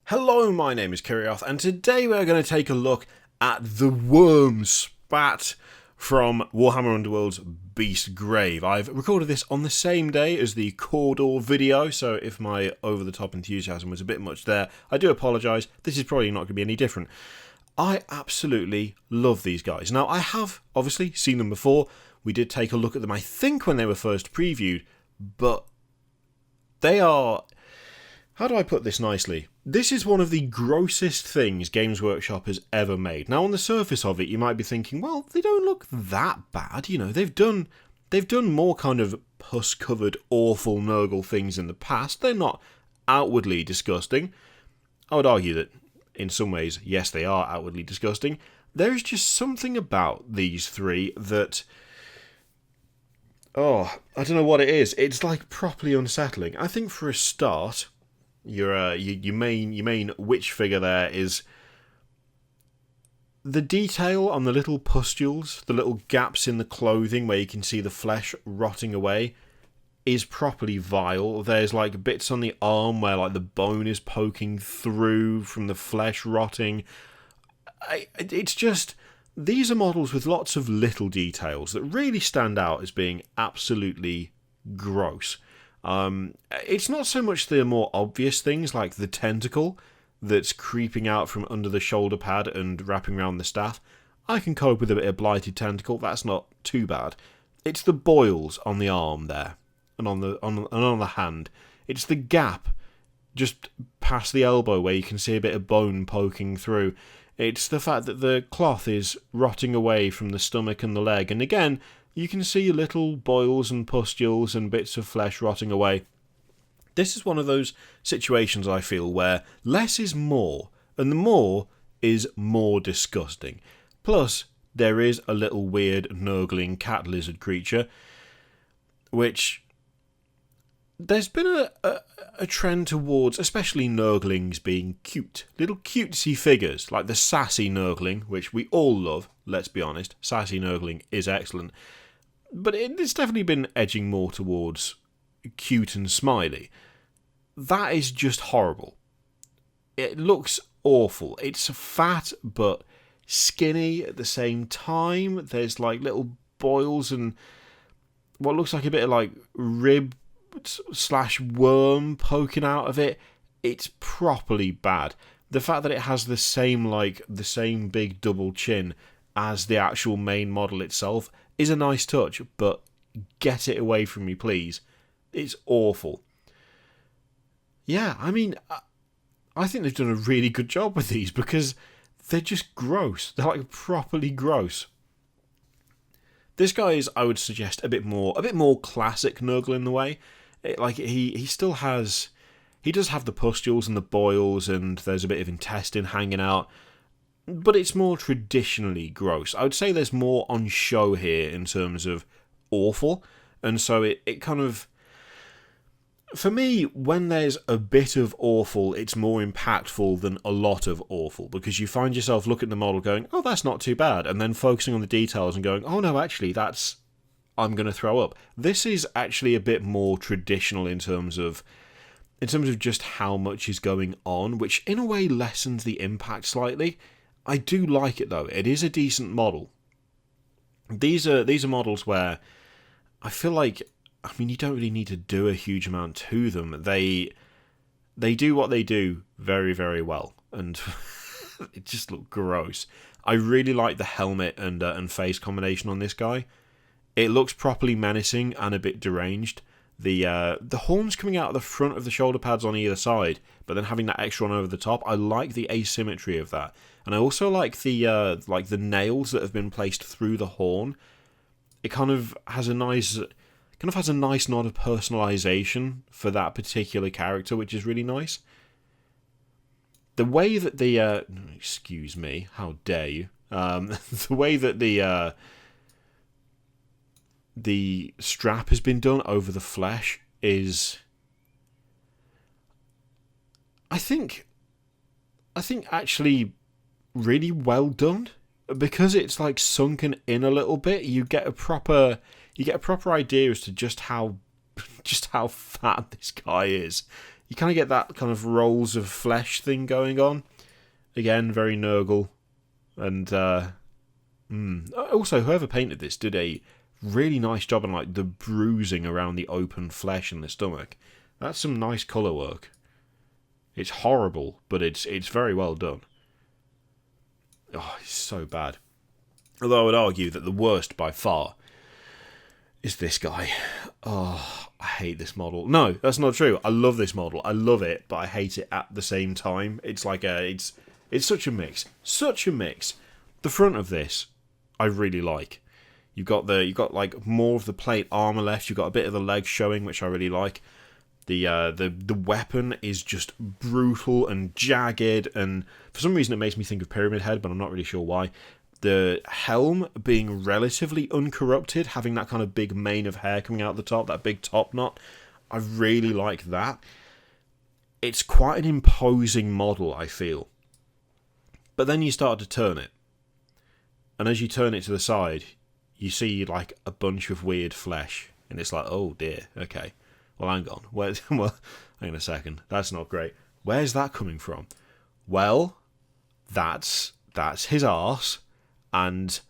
Hello, my name is Kirioth, and today we're going to take a look at the Wurmspat from Warhammer Underworlds Beast Grave. I've recorded this on the same day as the Cawdor video, so if my over-the-top enthusiasm was a bit much there, I do apologise. This is probably not going to be any different. I absolutely love these guys. Now, I have obviously seen them before. We did take a look at them, I think, when they were first previewed, but they are... How do I put this nicely? This is one of the grossest things Games Workshop has ever made. Now, on the surface of it, you might be thinking, well, they don't look that bad. You know, they've done more kind of pus-covered, awful Nurgle things in the past. They're not outwardly disgusting. I would argue that, in some ways, yes, they are outwardly disgusting. There is just something about these three that... Oh, I don't know what it is. It's, like, properly unsettling. I think for a start... Your main witch figure there is the detail on the little pustules, the little gaps in the clothing where you can see the flesh rotting away, is properly vile. There's like bits on the arm where like the bone is poking through from the flesh rotting. It's just, these are models with lots of little details that really stand out as being absolutely gross. It's not so much the more obvious things like the tentacle that's creeping out from under the shoulder pad and wrapping around the staff. I can cope with a bit of blighted tentacle, that's not too bad. It's the boils on the arm there and on the hand. It's the gap just past the elbow where you can see a bit of bone poking through. It's the fact that the cloth is rotting away from the stomach and the leg, and again, you can see little boils and pustules and bits of flesh rotting away. This is one of those situations, I feel, where less is more, and the more is more disgusting. Plus, there is a little weird nurgling cat lizard creature, which... There's been a trend towards, especially nurglings, being cute. Little cutesy figures, like the sassy nurgling, which we all love, let's be honest. Sassy nurgling is excellent. But it's definitely been edging more towards cute and smiley. That is just horrible. It looks awful. It's fat but skinny at the same time. There's like little boils and what looks like a bit of like rib / worm poking out of it. It's properly bad. The fact that it has the same big double chin as the actual main model itself is a nice touch, but get it away from me, please. It's awful. Yeah, I mean, I think they've done a really good job with these because they're just gross. They're like properly gross. This guy is, I would suggest, a bit more classic Nurgle in the way. He still has, he does have the pustules and the boils, and there's a bit of intestine hanging out. But it's more traditionally gross. I would say there's more on show here in terms of awful. And so it kind of... For me, when there's a bit of awful, it's more impactful than a lot of awful. Because you find yourself looking at the model going, oh, that's not too bad. And then focusing on the details and going, oh no, actually, I'm going to throw up. This is actually a bit more traditional in terms of just how much is going on, which in a way lessens the impact slightly. I do like it though. It is a decent model. These are models where I feel like, I mean, you don't really need to do a huge amount to them. They do what they do very, very well, and it just look gross. I really like the helmet and face combination on this guy. It looks properly menacing and a bit deranged. The horns coming out of the front of the shoulder pads on either side, but then having that extra one over the top. I like the asymmetry of that, and I also like the nails that have been placed through the horn. It kind of has a nice nod of personalization for that particular character, which is really nice. The way that excuse me, how dare you? The way that the strap has been done over the flesh is, I think actually really well done, because it's like sunken in a little bit. You get a proper idea as to just how fat this guy is. You kind of get that kind of rolls of flesh thing going on. Again, very Nurgle. And also, whoever painted this did a really nice job on like the bruising around the open flesh in the stomach. That's some nice colour work. It's horrible, but it's very well done. Oh, it's so bad. Although I would argue that the worst by far is this guy. Oh, I hate this model. No, that's not true. I love this model. I love it, but I hate it at the same time. It's like it's such a mix. Such a mix. The front of this, I really like. You've got like more of the plate armor left. You've got a bit of the leg showing, which I really like. The weapon is just brutal and jagged, and for some reason it makes me think of Pyramid Head, but I'm not really sure why. The helm being relatively uncorrupted, having that kind of big mane of hair coming out the top, that big top knot, I really like that. It's quite an imposing model, I feel. But then you start to turn it, and as you turn it to the side, you see like a bunch of weird flesh, and it's like, oh dear, okay. Well, hang on. Well, hang on a second. That's not great. Where's that coming from? Well, that's his arse, and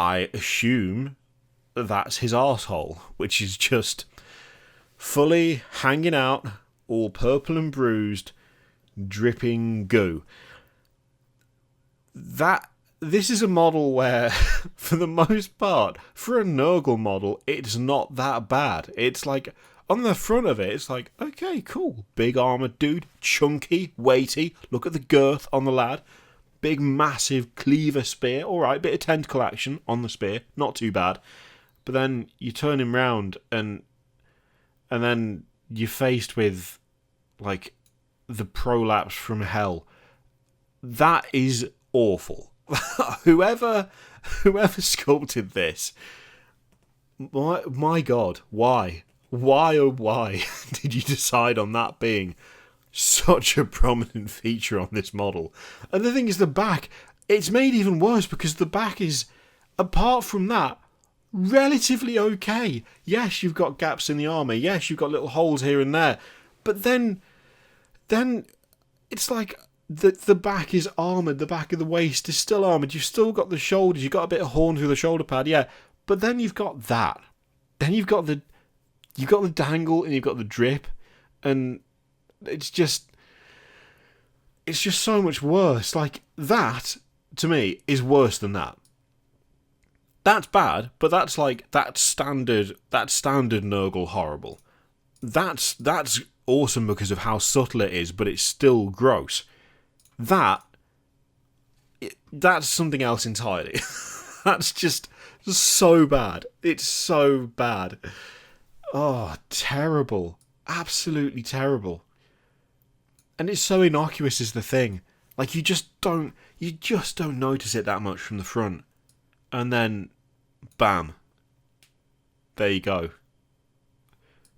I assume that's his arsehole, which is just fully hanging out, all purple and bruised, dripping goo. This is a model where, for the most part, for a Nurgle model, it's not that bad. It's like, on the front of it, it's like, okay, cool. Big armoured dude, chunky, weighty. Look at the girth on the lad. Big, massive cleaver spear. Alright, bit of tentacle action on the spear. Not too bad. But then you turn him round and then you're faced with, like, the prolapse from hell. That is awful. Whoever sculpted this, my God, why? Why, oh why, did you decide on that being such a prominent feature on this model? And the thing is, the back, it's made even worse because the back is, apart from that, relatively okay. Yes, you've got gaps in the armour. Yes, you've got little holes here and there. But then it's like the back is armoured. The back of the waist is still armoured. You've still got the shoulders. You've got a bit of horn through the shoulder pad, yeah. But then you've got that. Then you've got the dangle and you've got the drip, and it's just so much worse. Like, that, to me, is worse than that. That's bad, but that's like, that's standard Nurgle horrible. That's awesome because of how subtle it is, but it's still gross. That's something else entirely. That's just so bad. It's so bad. Oh, terrible. Absolutely terrible. And it's so innocuous is the thing. Like, you just don't notice it that much from the front. And then, bam. There you go.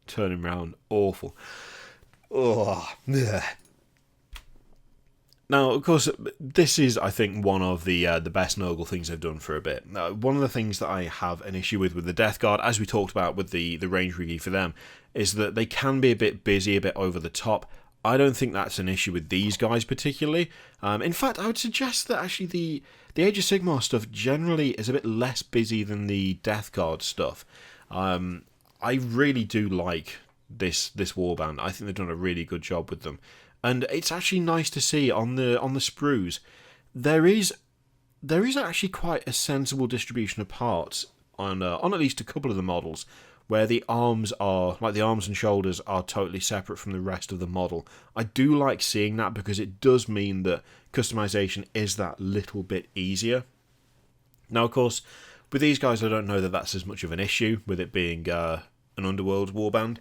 Turn him round. Awful. Oh, yeah. Now, of course, this is, I think, one of the best Nurgle things they've done for a bit. One of the things that I have an issue with the Death Guard, as we talked about with the range regi for them, is that they can be a bit busy, a bit over the top. I don't think that's an issue with these guys particularly. In fact, I would suggest that actually the Age of Sigmar stuff generally is a bit less busy than the Death Guard stuff. I really do like this warband. I think they've done a really good job with them. And it's actually nice to see on the sprues, there is actually quite a sensible distribution of parts on at least a couple of the models, where the arms are, like the arms and shoulders are totally separate from the rest of the model. I do like seeing that because it does mean that customization is that little bit easier. Now, of course, with these guys, I don't know that that's as much of an issue with it being an Underworlds warband,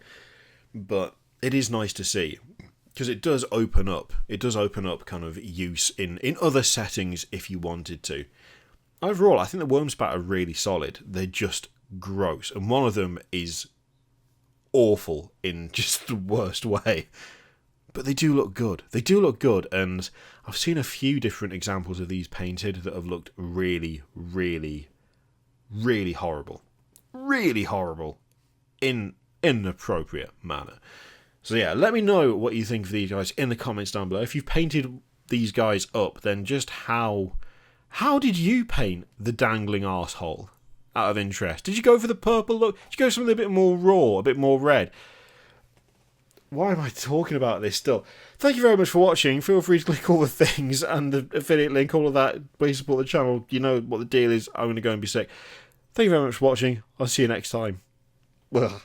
but it is nice to see. Because it does open up kind of use in other settings if you wanted to. Overall, I think the Wurmspat are really solid. They're just gross. And one of them is awful in just the worst way. But they do look good. And I've seen a few different examples of these painted that have looked really, really, really horrible. Really horrible. In an appropriate manner. So yeah, let me know what you think of these guys in the comments down below. If you've painted these guys up, then just how did you paint the dangling arsehole? Out of interest, did you go for the purple look? Did you go something a bit more raw, a bit more red? Why am I talking about this still? Thank you very much for watching. Feel free to click all the things and the affiliate link, all of that. Please support the channel. You know what the deal is. I'm going to go and be sick. Thank you very much for watching. I'll see you next time. Ugh.